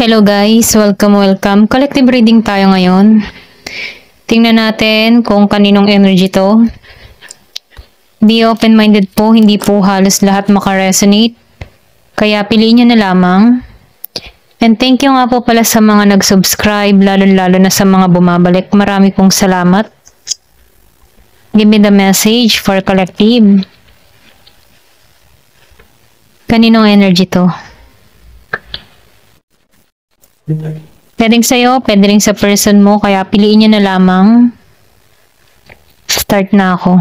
Hello guys, welcome. Collective reading tayo ngayon. Tingnan natin kung kaninong energy to. Be open-minded po, hindi po halos lahat makaresonate. Kaya piliin nyo na lamang. And thank you nga po pala sa mga nag-subscribe, lalo na sa mga bumabalik. Marami pong salamat. Give me the message for collective. Kaninong energy to? Pwedeng sa'yo, pwede rin sa person mo, kaya piliin nyo na lamang. Start na ako.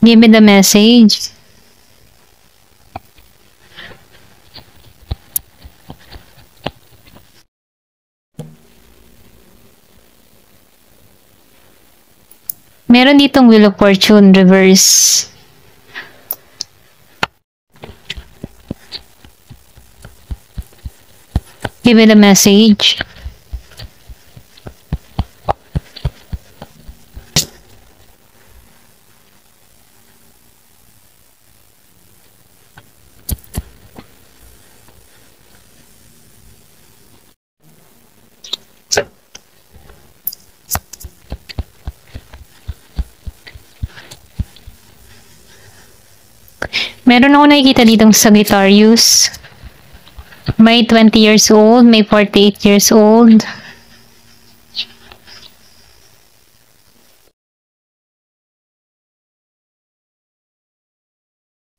Give me the message. Meron ditong Wheel of Fortune reverse. Give me the message. Meron ako nakikita ditong Sagittarius. May 20 years old, may 48 years old.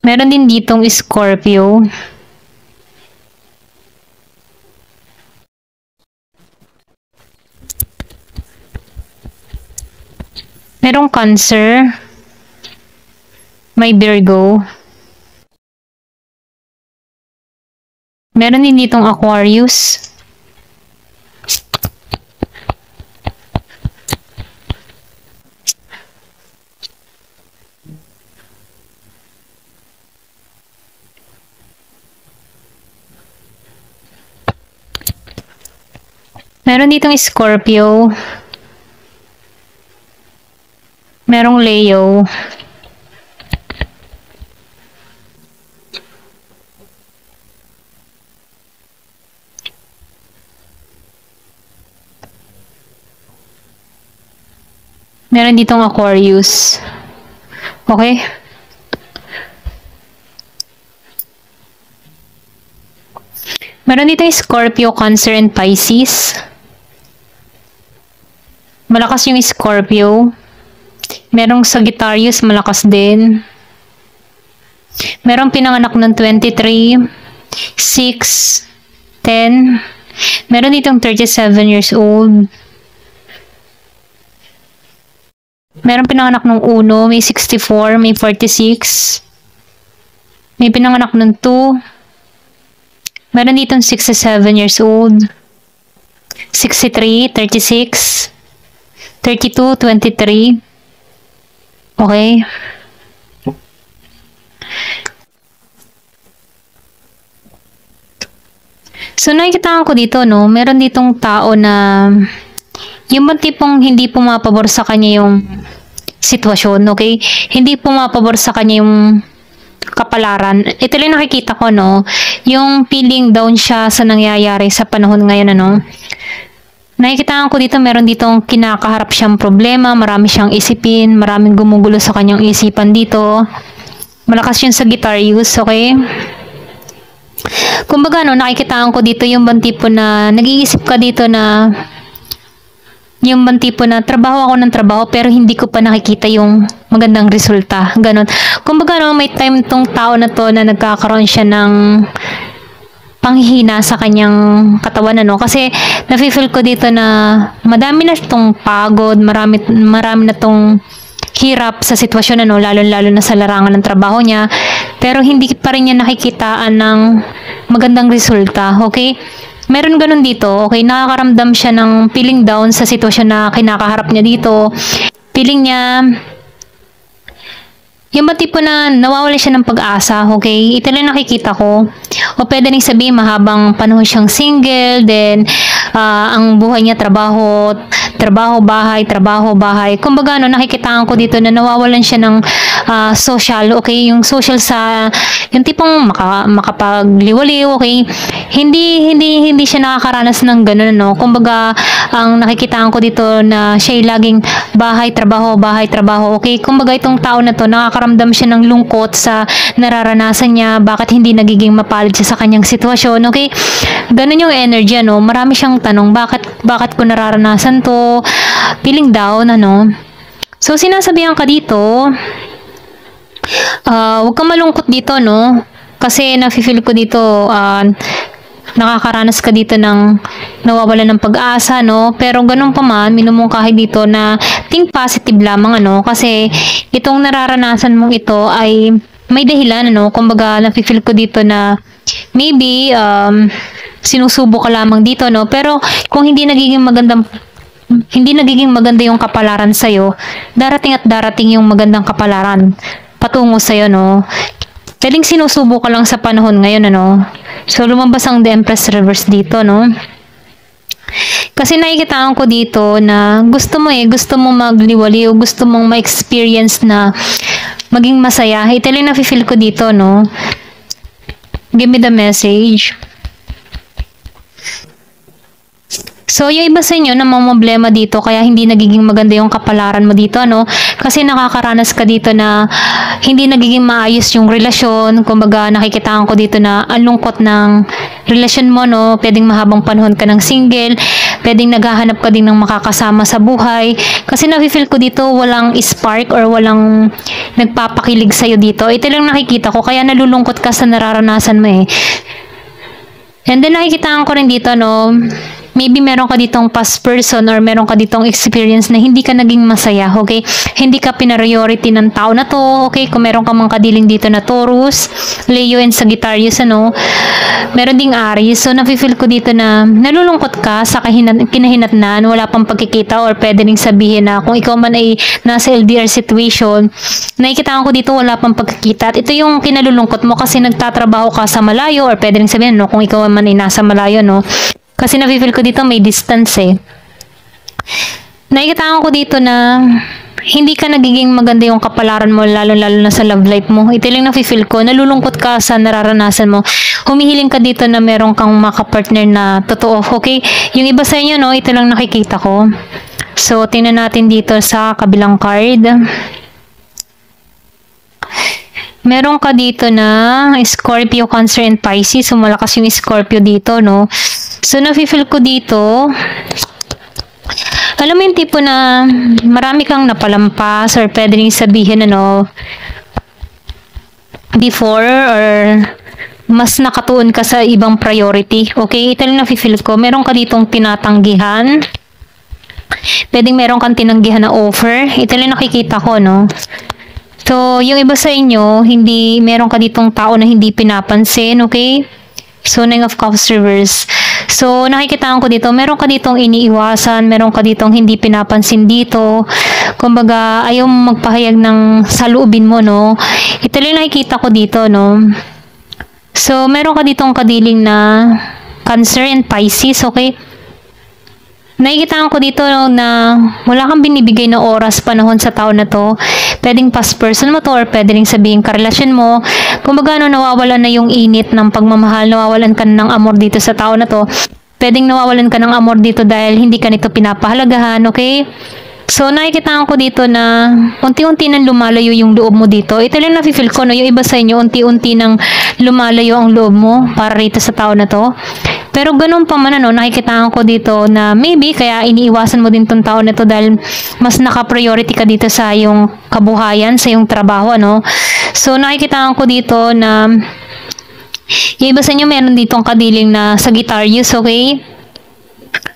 Meron din ditong Scorpio. Merong Cancer. May Virgo. Meron din ditong Aquarius. Meron ditong Scorpio. Merong Leo. Meron ditong Aquarius. Okay? Meron ditong Scorpio, Cancer, and Pisces. Malakas yung Scorpio. Merong Sagittarius, malakas din. Merong pinanganak ng 23, 6, 10. Meron ditong 37 years old. Meron pinanganak ng 1, may 64, may 46. May pinanganak ng 2. Meron ditong 67 years old. 63, 36, 32, 23. Okay. So, nakikita ko dito, no? Meron ditong tao na yung mga tipong hindi pumapabor sa kanya yung sitwasyon, okay? Hindi pumapabor sa kanya yung kapalaran. Ito lang nakikita ko, no? Yung feeling down siya sa nangyayari sa panahon ngayon, ano? Nakikita ko dito, meron ditong kinakaharap siyang problema, marami siyang isipin, maraming gumugulo sa kanyang isipan dito. Malakas yung Sagittarius, okay? Kumbaga, no, nakikita ko dito yung bang tipo na nag-iisip ka dito na yung bang tipo na trabaho ako ng trabaho pero hindi ko pa nakikita yung magandang resulta. Ganon. Kumbaga, no, may time tong tao na to na nagkakaroon siya ng panghihina sa kanyang katawan, ano. Kasi nafe-feel ko dito na madami na tong pagod, marami na tong hirap sa sitwasyon, ano, lalo na sa larangan ng trabaho niya. Pero hindi pa rin niya nakikitaan ng magandang resulta, okay? Meron ganun dito, okay, nakakaramdam siya ng feeling down sa sitwasyon na kinakaharap niya dito. Feeling niya, yung ba tipo na nawawala siya ng pag-asa, okay? Ito lang nakikita ko. O pwede rin sabihin mahabang panahon siyang single, then ang buhay niya trabaho, trabaho, bahay. Kumbaga nakikitaan ko dito na nawawalan siya ng social, okay? Yung social sa yung tipong makapagliwaliw, okay? Hindi siya nakakaranas ng ganun, no? Kumbaga ang nakikitaan ko dito na siya ay laging bahay, trabaho, okay? Kumbaga itong tao na to nakakaramdam siya ng lungkot sa nararanasan niya, bakit hindi nagiging mapalad siya sa kanyang sitwasyon, okay? Ganun yung energy, no? Marami siyang tanong, bakit ko nararanasan to? Feeling down, ano? So, sinasabihan ka dito, huwag kang malungkot dito, no? Kasi nafe-feel ko dito, nakakaranas ka dito ng nawawalan ng pag-asa, no? Pero ganun pa man, minumungkahi dito na think positive lamang, ano? Kasi itong nararanasan mong ito ay may dahilan, ano? Kumbaga, nafe-feel ko dito na maybe, sinusubo ka lamang dito, no? Pero kung hindi nagiging maganda yung kapalaran sa'yo, darating at darating yung magandang kapalaran patungo sa'yo, no? Pwedeng sinusubo ka lang sa panahon ngayon, ano? So, lumabas ang The Empress Reverse dito, no? Kasi nakikitaan ko dito na gusto mo magliwaliw, gusto mong ma-experience na maging masaya. Ito lang nafe-feel ko dito, no? Give me the message. So, yung iba sa inyo na mga problema dito, kaya hindi nagiging maganda yung kapalaran mo dito, no? Kasi nakakaranas ka dito na hindi nagiging maayos yung relasyon. Kumbaga, nakikitaan ko dito na ang lungkot ng relasyon mo, no? Pwedeng mahabang panahon ka ng single, pwedeng naghahanap ka din ng makakasama sa buhay. Kasi nafe-feel ko dito, walang spark or walang nagpapakilig sa'yo dito. Ito lang nakikita ko, kaya nalulungkot ka sa nararanasan mo, eh. And then, nakikitaan ko rin dito, no? Maybe meron ka ditong past person or meron ka ditong experience na hindi ka naging masaya, okay? Hindi ka pinariority ng tao na to, okay? Kung meron ka mang kadiling dito na Taurus, Leo and Sagittarius, ano? Meron ding Aries. So, nafe-feel ko dito na nalulungkot ka sa kinahinatnan, wala pang pagkikita or pwede ring sabihin na kung ikaw man ay nasa LDR situation, nakikita ko dito wala pang pagkikita. At ito yung kinalulungkot mo kasi nagtatrabaho ka sa malayo or pwede ring sabihin, no? Kung ikaw man ay nasa malayo, no? Kasi nafe-feel ko dito may distance, eh. Nakikita ko dito na hindi ka nagiging maganda yung kapalaran mo, lalo-lalo na sa love life mo. Ito lang nafe-feel ko. Nalulungkot ka sa nararanasan mo. Humihiling ka dito na meron kang makapartner na totoo, okay? Yung iba sa inyo, no? Ito lang nakikita ko. So, tingnan natin dito sa kabilang card. Meron ka dito na Scorpio, Cancer, and Pisces. So, malakas yung Scorpio dito, no? So, nafe-feel ko dito, alam mo yung tipo na marami kang napalampas or pwede rin sabihin, ano, before or mas nakatuon ka sa ibang priority. Okay? Ito lang nafe-feel ko. Meron ka ditong tinatanggihan. Pwedeng meron kang tinanggihan na offer. Ito lang nakikita ko, no? So, yung iba sa inyo, meron ka ditong tao na hindi pinapansin, okay? So, Nine of Cups reverse. So, nakikita ko dito, meron ka ditong iniiwasan, meron ka ditong hindi pinapansin dito. Kumbaga, ayaw magpahayag ng saloobin mo, no? Ito lang nakikita ko dito, no? So, meron ka ditong kadiling na Cancer and Pisces, okay? Nakikita ko dito, no, na wala kang binibigay na oras, panahon sa tao na to. Pwedeng past person mo to or pwede rin sabihin karelasyon mo. Kumbaga, no, nawawalan na yung init ng pagmamahal, nawawalan ka ng amor dito sa tao na to. Pwedeng nawawalan ka ng amor dito dahil hindi ka nito pinapahalagahan, okay? So, nakikita ko dito na unti-unti nang lumalayo yung loob mo dito. Ito lang nafe-feel ko, no, yung iba sa inyo, unti-unti nang lumalayo ang loob mo para rito sa tao na to. Pero ganun pa man, ano, nakikita ko dito na maybe kaya iniiwasan mo din tong tao na to dahil mas naka-priority ka dito sa yung kabuhayan, sa yung trabaho, ano. So, nakikita ko dito na yung iba sa inyo meron ditong kadiling na Sagittarius, okay?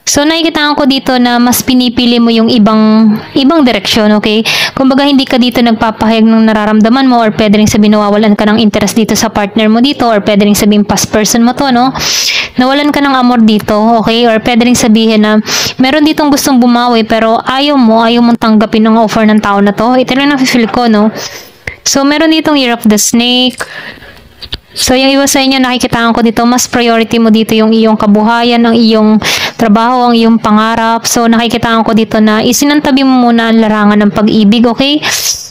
So, nakikita ko dito na mas pinipili mo yung ibang direksyon, okay? Kumbaga, hindi ka dito nagpapahayag ng nararamdaman mo or pwede rin sabihin nawawalan ka ng interest dito sa partner mo dito or pwede rin sabihin past person mo to, no? Nawalan ka ng amor dito, okay? Or pwede rin sabihin na meron ditong gustong bumawi pero ayaw mong tanggapin ng offer ng tao na to. Ito lang nafe-feel ko, no? So, meron ditong Year of the Snake, So, yung iba sa inyo, nakikitaan ko dito, mas priority mo dito yung iyong kabuhayan, ang iyong trabaho, ang iyong pangarap. So, nakikitaan ko dito na isinantabi mo muna ang larangan ng pag-ibig, okay?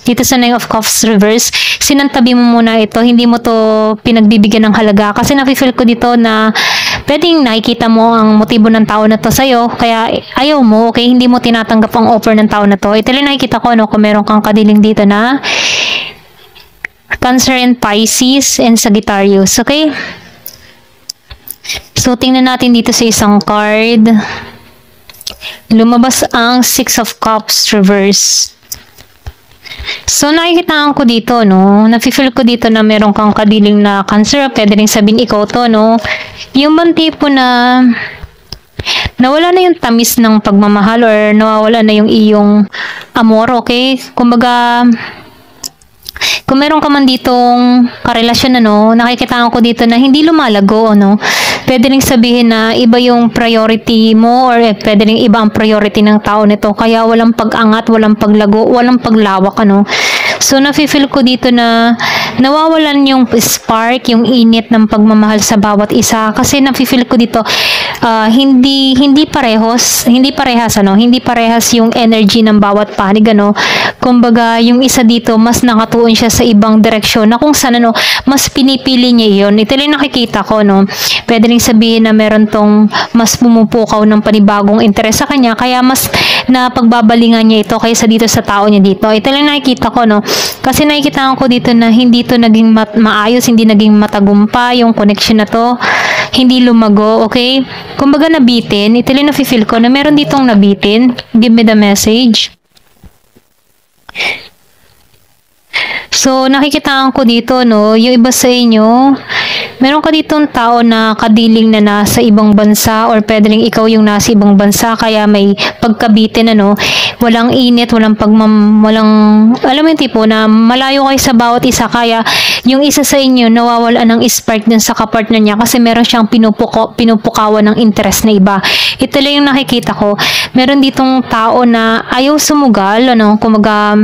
Dito sa Nine of Cups reverse, sinantabi mo muna ito, hindi mo to pinagbibigyan ng halaga. Kasi nafe-feel ko dito na pwedeng nakikita mo ang motibo ng tao na to sa'yo, kaya ayaw mo, okay? Hindi mo tinatanggap ang offer ng tao na to. Ito lang nakikita ko, no, kung meron kang kadiling dito na Cancer and Pisces and Sagittarius, okay? So, tingnan natin dito sa isang card. Lumabas ang Six of Cups reverse. So, nakikitaan ko dito, no? Nafe-feel ko dito na meron kang kadiling na Cancer. Pwede rin sabihin ikaw to, no? Yung bang tipo na nawala na yung tamis ng pagmamahal or nawawala na yung iyong amor, okay? Kumbaga, kung meron ka man ditong karelasyon, ano, nakikitaan ko dito na hindi lumalago, ano. Pwede rin sabihin na iba yung priority mo or pwede rin iba ang priority ng tao nito. Kaya walang pag-angat, walang paglago, walang paglawak, ano. So, nafe-feel ko dito na nawawalan yung spark, yung init ng pagmamahal sa bawat isa. Kasi nafe-feel ko dito, hindi parehas yung energy ng bawat panig, ano. Kumbaga, yung isa dito, mas nakatuon siya sa ibang direksyon na kung saan, ano, mas pinipili niya yun. Ito lang nakikita ko, no. Pwede rin sabihin na meron tong mas pumupukaw ng panibagong interes sa kanya, kaya mas na pagbabalingan niya ito kaysa dito sa tao niya dito. Ito lang nakikita ko, no. Kasi nakikita ko dito na hindi to naging maayos, hindi naging matagumpay yung connection na to. Hindi lumago, okay? Kumbaga nabitin. Ito lang nafe-feel ko na meron ditong nabitin. Give me the message. So, nakikitaan ko dito, no, yung iba sa inyo, meron ka ditong tao na kadiling na nasa ibang bansa or pwede rin ikaw yung nasa ibang bansa, kaya may pagkabitin, ano, walang init, walang alam mo yung tipo na malayo kayo sa bawat isa, kaya yung isa sa inyo nawawala ng spark din sa kapartner niya kasi meron siyang pinupukawan ng interest na iba. Ito lang yung nakikita ko. Meron ditong tao na ayaw sumugal, ano, kumaga,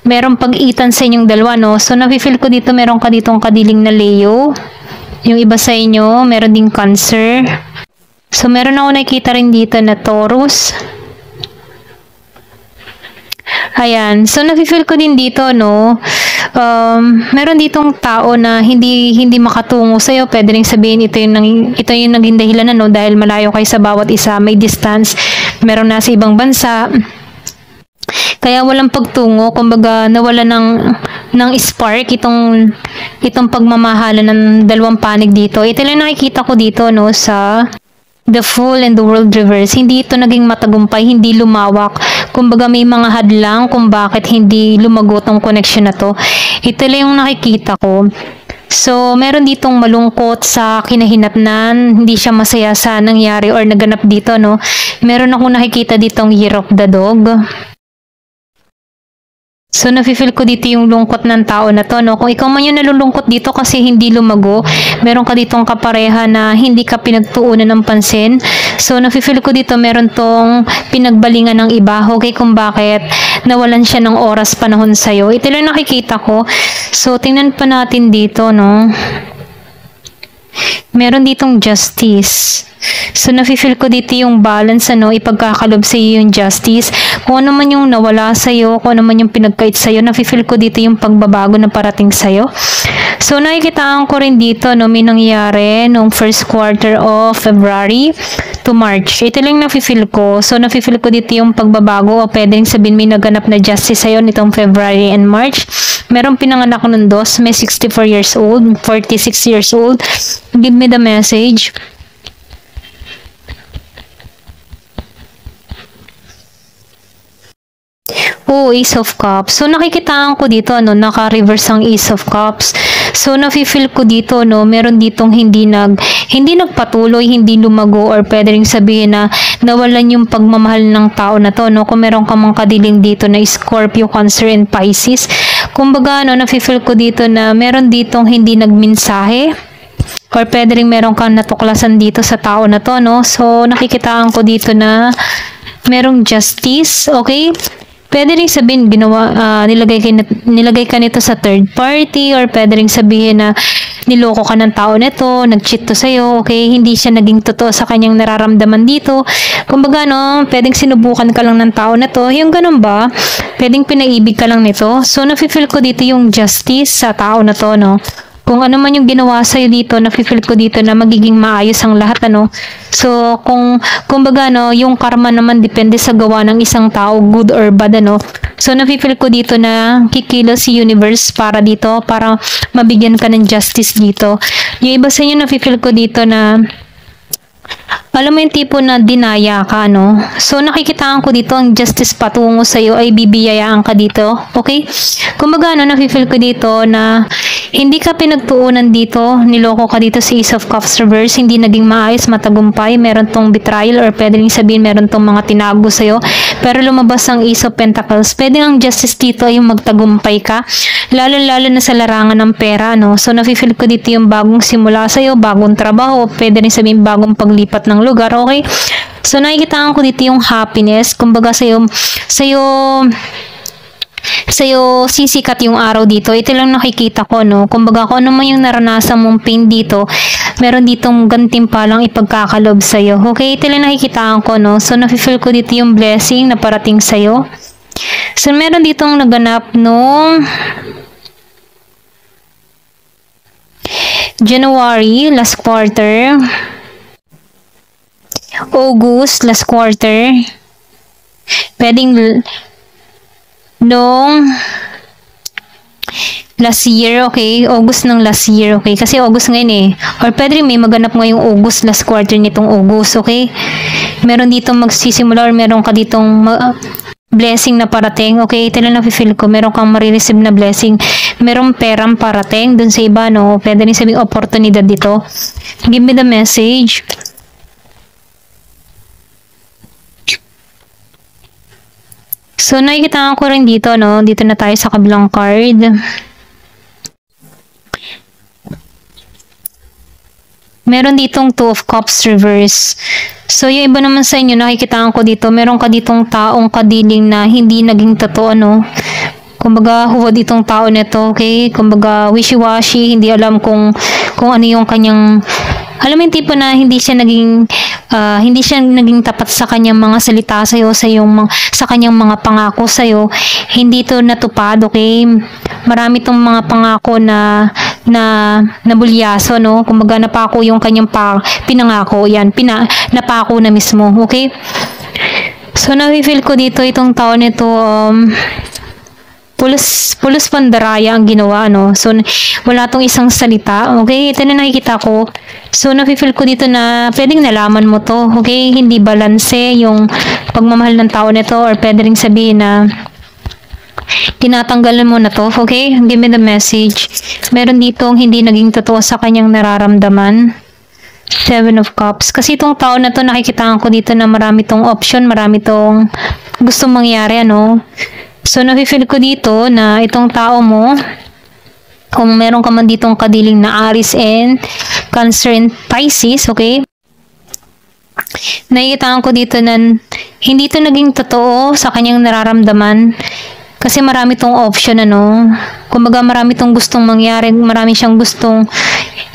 merong pag-itan sa inyong dalawa, no? So, nafe-feel ko dito, meron ka ditong kadiling na Leo. Yung iba sa inyo, meron ding Cancer. So, meron ako nakikita rin dito na Taurus. Ayan. So, nafe-feel ko din dito, no? Meron ditong tao na hindi makatungo sa'yo. Pwede rin sabihin, ito yung naging dahilan, no? Dahil malayo kayo sa bawat isa, may distance. Meron nasa ibang bansa. Kaya walang pagtungo, kumbaga nawala ng spark itong pagmamahalan ng dalawang panig dito. Ito lang nakikita ko dito, no, sa The Fool and the World reverse. Hindi ito naging matagumpay, hindi lumawak. Kumbaga may mga hadlang kung bakit hindi lumago tong connection na to. Ito lang yung nakikita ko. So, meron ditong malungkot sa kinahinatnan, hindi siya masaya sa nangyari or naganap dito, no. Meron akong nakikita ditong Year of the Dog. So, nafe-feel ko dito yung lungkot ng tao na to, no? Kung ikaw man yung nalulungkot dito kasi hindi lumago, meron ka ditong kapareha na hindi ka pinagtuunan ng pansin. So, nafe-feel ko dito meron tong pinagbalingan ng iba, okay, kung bakit nawalan siya ng oras panahon sa'yo. Ito lang nakikita ko. So, tingnan pa natin dito, no? Meron ditong Justice. So, nafe-feel ko dito yung balance, ano, ipagkakalob sa iyo yung justice. Kung ano man yung nawala sa iyo, kung ano man yung pinagkait sa iyo, nafe-feel ko dito yung pagbabago na parating sa iyo. So, nakikitaan ko rin dito, no, may nangyari nung first quarter of February to March. Ito lang nafe-feel ko. So, nafe-feel ko dito yung pagbabago o pwedeng sabihin may naganap na justice sa iyo nitong February and March. Meron pinanganak ng dos, may 64 years old, 46 years old. Give me the message. Oh, Ace of Cups. So, nakikitaan ko dito, ano, naka-reverse ang Ace of Cups. So, nafe-feel ko dito, no, meron ditong hindi nagpatuloy, hindi lumago, or pwede rin sabihin na nawalan yung pagmamahal ng tao na to, no. Kung meron ka mang kadiling dito na Scorpio, Cancer, and Pisces. Kumbaga, no, nafe-feel ko dito na meron ditong hindi nagmensahe, or pwede rin meron kang natuklasan dito sa tao na to, no. So, nakikitaan ko dito na merong justice, okay? Pwede rin sabihin nilagay ka nito sa third party, or pwede rin sabihin na niloko ka ng tao nito, nag-cheat to sa'yo, okay? Hindi siya naging totoo sa kanyang nararamdaman dito. Kumbaga, no, pwedeng sinubukan ka lang ng tao na to. Yung ganun ba? Pwedeng pinaibig ka lang nito. So, nafe-feel ko dito yung justice sa tao na to, no? Kung ano man yung ginawa sa'yo dito, nafe-feel ko dito na magiging maayos ang lahat, ano? So, kumbaga, no, yung karma naman depende sa gawa ng isang tao, good or bad, ano? So, nafe-feel ko dito na kikilos si universe para dito, para mabigyan ka ng justice dito. Yung iba sa inyo, nafe-feel ko dito na alam mo yung tipo na dinaya ka, no? So, nakikitaan ko dito ang justice patungo sa'yo ay bibiyayaan ka dito. Okay? Kumbaga, no, nafe-feel ko dito na hindi ka pinagtuunan dito, niloko ka dito sa Ace of Cups reverse, hindi naging maayos, matagumpay, meron tong betrayal or pwede rin sabihin meron tong mga tinago sa'yo, pero lumabas ang Ace of Pentacles. Pwede ang justice dito ay yung magtagumpay ka, lalo-lalo na sa larangan ng pera, no? So, nafe-feel ko dito yung bagong simula sa'yo, bagong trabaho, pwede rin sabihin bagong paglipat ng lugar, okay? So, nakikitaan ko dito yung happiness, kumbaga sa'yo sisikat yung araw dito. Ito lang nakikita ko, no? Kumbaga, kung ano man yung naranasan mong pain dito, meron ditong gantimpalang ipagkakalob sa'yo. Okay? Ito lang nakikitaan ko, no? So, nafe-feel ko dito yung blessing na parating sa'yo. So, meron ditong naganap nung January, last quarter. August, last quarter. Pwedeng nung last year, okay? August ng last year, okay? Kasi August ngayon eh. Or pwede rin may maganap ngayong August, last quarter nitong August, okay? Meron ditong magsisimula or meron ka ditong blessing na parating, okay? Ito lang na-feel ko. Meron kang marireceive na blessing. Meron perang parating dun sa iba, no? Pwede rin sabing oportunidad dito. Give me the message. So, nakikita ko rin dito, no? Dito na tayo sa kabilang card. Meron ditong Two of Cups reverse. So, yung iba naman sa inyo, nakikita ko dito, meron ka ditong taong kadiling na hindi naging totoo, no? Kumbaga, huwad itong tao nito, okay? Kumbaga, wishy-washy, hindi alam kung ano yung kanyang, alam mo yung tipo na hindi siya naging tapat sa kanyang mga salita sa'yo, sa kanyang mga pangako sa'yo. Hindi to natupad, okay? Marami tong mga pangako na nabulyaso, no? Kumbaga, napako yung kanyang pinangako. Yan, napako na mismo, okay? So, na-feel ko dito itong tao nito, pulos pandaraya ang ginawa, no? So, wala tong isang salita, okay? Ito na nakikita ko. So, nafe-feel ko dito na pwedeng nalaman mo to, okay? Hindi balanse yung pagmamahal ng tao nito or pwede rin sabihin na tinatanggalan mo na to, okay? Give me the message. Meron ditong hindi naging totoo sa kanyang nararamdaman. Seven of Cups. Kasi itong tao na to, nakikita ko dito na marami tong option, marami tong gustong mangyari, ano? So, nafe-feel ko dito na itong tao mo, kung meron ka man ditong kadiling na Aries and Cancer and Pisces, okay? Nakikita ko dito na hindi to naging totoo sa kanyang nararamdaman. Kasi marami tong option, ano? Kumbaga, marami tong gustong mangyari, marami siyang gustong,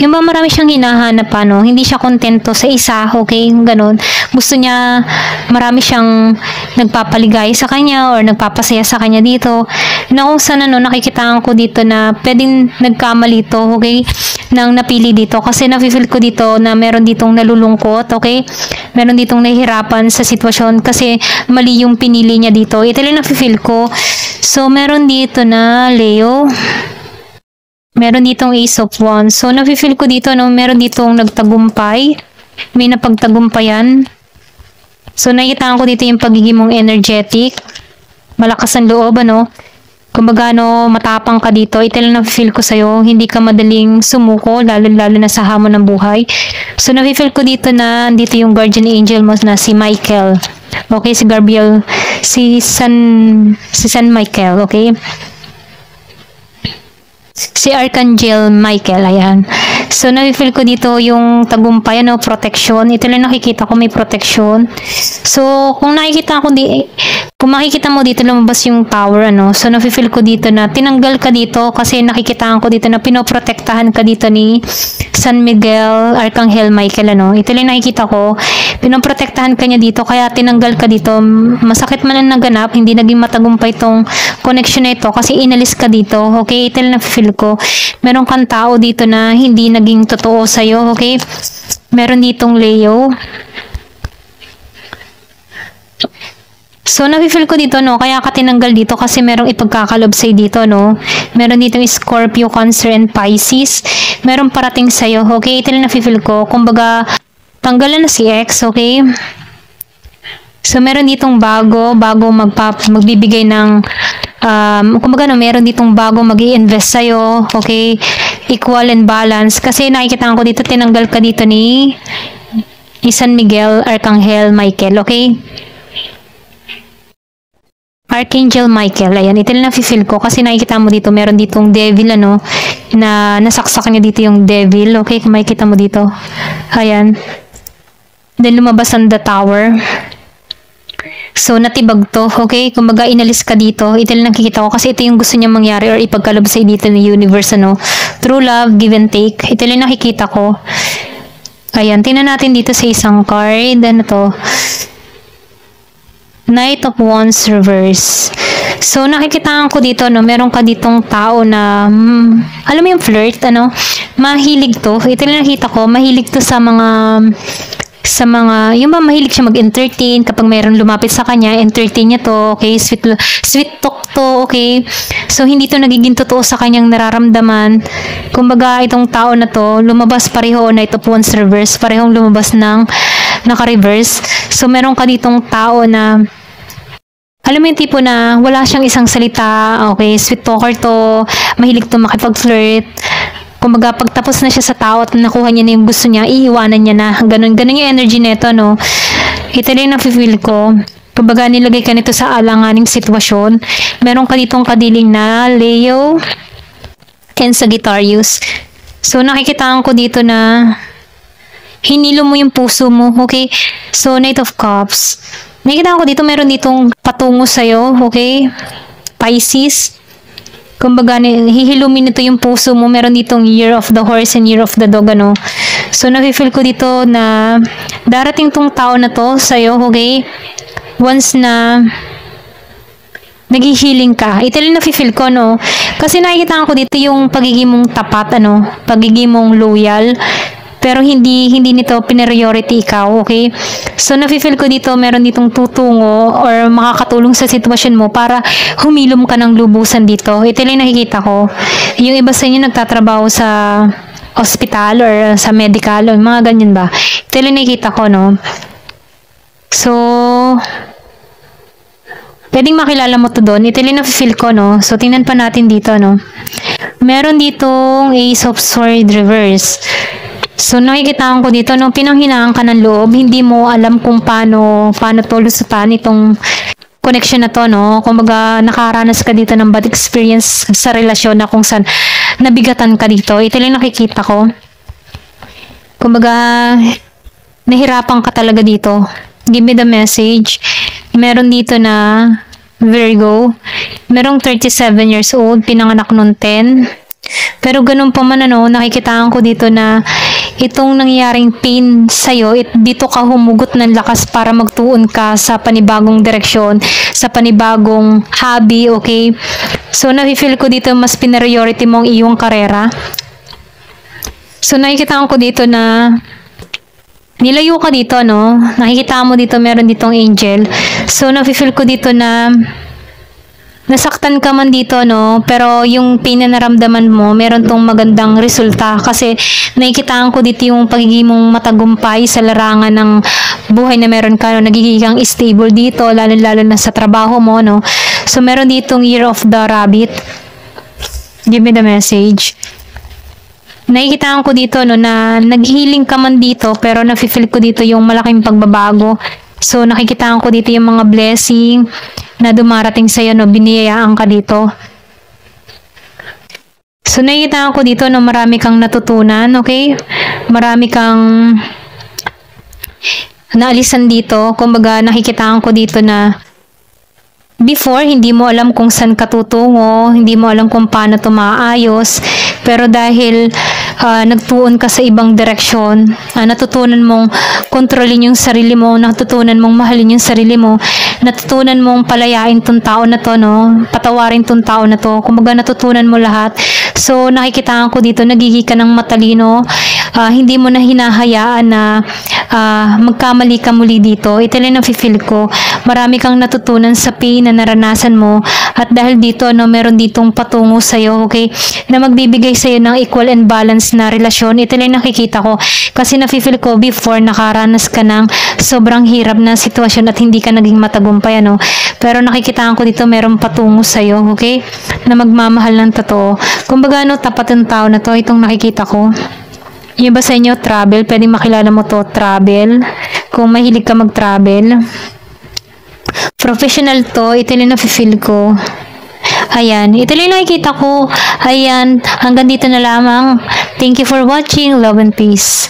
marami siyang hinahanap, ano? Hindi siya kontento sa isa, okay? Ganon. Gusto niya, marami siyang nagpapaligay sa kanya or nagpapasaya sa kanya dito. Na kung saan, ano, nakikitaan ko dito na pwedeng nagkamali to, okay? Nang napili dito. Kasi nafe-feel ko dito na meron ditong nalulungkot, okay? Meron ditong nahihirapan sa sitwasyon kasi mali yung pinili niya dito. Ito lang nafe-feel ko. So, meron dito na Leo. Meron ditong Ace of Wands. So, nafe-feel ko dito, no, meron ditong nagtagumpay. May napagtagumpayan. So, nakikita ko dito yung pagiging mong energetic. Malakas ang loob, ano. Kumbaga, no, matapang ka dito. Ito lang nafe-feel ko sa'yo. Hindi ka madaling sumuko, lalo na sa hamon ng buhay. So, nafe-feel ko dito na dito yung guardian angel mo na si Michael. Okay, si Gabriel, si San Michael, okay? Si Archangel Michael, ayan. So, na-feel ko dito yung tagumpay, ano, protection. Ito lang nakikita ko, may protection. So, kung makikita mo dito lumabas yung tower, ano. So, na-feel ko dito na tinanggal ka dito kasi nakikitaan ko dito na pinoprotektahan ka dito ni San Miguel, Arcangel Michael, ano. Ito lang nakikita ko, pinoprotektahan ka niya dito kaya tinanggal ka dito. Masakit man ang naganap, hindi naging matagumpay tong connection na ito kasi inalis ka dito. Okay, ito lang na-feel ko. Meron kang tao dito na hindi naging totoo sa'yo, okay? Meron ditong Leo. So, na-feel ko dito, no? Kaya ka tinanggal dito kasi merong ipagkakalob sa'yo dito, no? Meron ditong Scorpio, Cancer, and Pisces. Meron parating sa'yo, okay? Ito lang na-feel ko. Kumbaga, tanggalan na si X, okay? So, meron ditong bago magbibigay ng kumbaga no, meron ditong bago mag-i-invest sa'yo, okay? Equal and balance. Kasi nakikita ko dito, tinanggal ka dito ni San Miguel, Arcangel Michael, okay? Archangel Michael, ayan, ito lang na-feel ko kasi nakikita mo dito, meron ditong devil, ano, na nasaksak niya dito yung devil, okay? Kung makikita mo dito, ayan. Then, lumabas ang the tower. So, natibag to, okay? Kumbaga, inalis ka dito. Ito lang nakikita ko kasi ito yung gusto niya mangyari or ipagkalob sa dito ng universe, ano? True love, give and take. Ito lang nakikita ko. Ayan, tingnan natin dito sa isang card. Ano to? Knight of Wands reverse. So, nakikitaan ko dito, no? Meron ka ditong tao na, alam mo yung flirt, ano? Mahilig to. Ito lang nakita ko, mahilig to sa mga, yung ba mahilig siya mag-entertain kapag mayroong lumapit sa kanya, entertain niya to, okay, sweet talk to, okay, so hindi to nagiging totoo sa kanyang nararamdaman. Kumbaga, itong tao na to, lumabas pareho na ito po once reverse, parehong lumabas ng naka-reverse. So, meron ka ditong tao na, alam mo yung tipo na wala siyang isang salita, okay, sweet talker to, mahilig to makipag-flirt. Kumbaga, pagtapos na siya sa tao at nakuha niya na yung gusto niya, iiwanan niya na. Ganun yung energy nito, no? Ito rin na-feel ko. Kumbaga, nilagay ka nito sa alanganing sitwasyon. Meron ka ditong kadiling na Leo and Sagittarius. So, nakikitaan ko dito na hinilo mo yung puso mo, okay? So, Knight of Cups. Nakikitaan ko dito, meron ditong patungo sa'yo, okay? Pisces. Kumbaga, hihilumin nito yung puso mo. Meron ditong Year of the Horse and Year of the Dog, ano. So, na-feel ko dito na darating tong tao na to sa'yo, okay? Once na nag-healing ka. Ito lang na-feel ko, no? Kasi nakikita ko dito yung pagiging mong tapat, ano? Pagiging mong loyal. Pero hindi nito priority ikaw, okay? So, na-feel ko dito, meron ditong tutungo or makakatulong sa sitwasyon mo para humilom ka ng lubusan dito. Ito lang nakikita ko. Yung iba sa inyo nagtatrabaho sa hospital or sa medical o mga ganyan ba? Ito lang nakikita ko, no? So, pwedeng makilala mo to doon. Ito lang na-feel ko, no? So, tingnan pa natin dito, no? Meron ditong Ace of Swords reverse. So, nakikita ko dito, nung pinanghinaan ka ng loob, hindi mo alam kung paano tulusutan itong connection na to, no? Kumbaga, nakaranas ka dito ng bad experience sa relasyon na kung saan nabigatan ka dito. Ito lang nakikita ko. Kumbaga, nahirapan ka talaga dito. Give me the message. Meron dito na Virgo. Merong 37 years old, pinanganak noong 10. Pero ganun pa man, ano, nakikitaan ko dito na itong nangyaring pain sa'yo, dito ka humugot ng lakas para magtuon ka sa panibagong direksyon, sa panibagong hobby, okay? So, na-feel ko dito mas priority mo ang iyong karera. So, nakikitaan ko dito na nilayo ka dito, no? Nakikita mo dito, meron ditong angel. So, na-feel ko dito na nasaktan ka man dito, no? Pero yung pain na naramdaman mo, meron tong magandang resulta. Kasi nakikitaan ko dito yung pagiging mong matagumpay sa larangan ng buhay na meron ka, no? Nagiging stable dito, lalo na sa trabaho mo, no? So, meron ditong Year of the Rabbit. Give me the message. Nakikitaan ko dito, no, na nag-healing ka man dito, pero na-feel ko dito yung malaking pagbabago. So, nakikitaan ko dito yung mga blessing na dumarating sa'yo, no, biniyayaan ka dito. So, nakikita ko dito na marami kang natutunan, okay? Marami kang naalisan dito. Kumbaga, nakikita ko dito na before, hindi mo alam kung saan ka tutungo, hindi mo alam kung paano ito maayos, pero dahil nagtuon ka sa ibang direksyon, natutunan mong kontrolin yung sarili mo, natutunan mong mahalin yung sarili mo, natutunan mong palayain tong tao na to, no? Patawarin tong tao na to. Kumbaga, natutunan mo lahat. So, nakikita ko dito, nagiging ka ng matalino, hindi mo na hinahayaan na magkamali ka muli dito. Ito lang nafe-feel ko. Marami kang natutunan sa pain na naranasan mo, at dahil dito, no, meron ditong patungo sa'yo, okay? Na magbibigay sa'yo ng equal and balanced na relasyon. Ito lang nakikita ko. Kasi nafe-feel ko before nakaranas ka ng sobrang hirap na sitwasyon at hindi ka naging matagumpay, ano? Pero nakikita ko dito, meron patungo sa'yo, okay? Na magmamahal ng totoo. Kumbaga, no, tapat ang tao na to, itong nakikita ko. Yung ba sa inyo, travel? Pwede makilala mo to, travel. Kung mahilig ka mag-travel. Professional to, ito lang nafe-feel ko. Ayan, ito lang nakikita ko. Ayan, hanggang dito na lamang. Thank you for watching. Love and peace.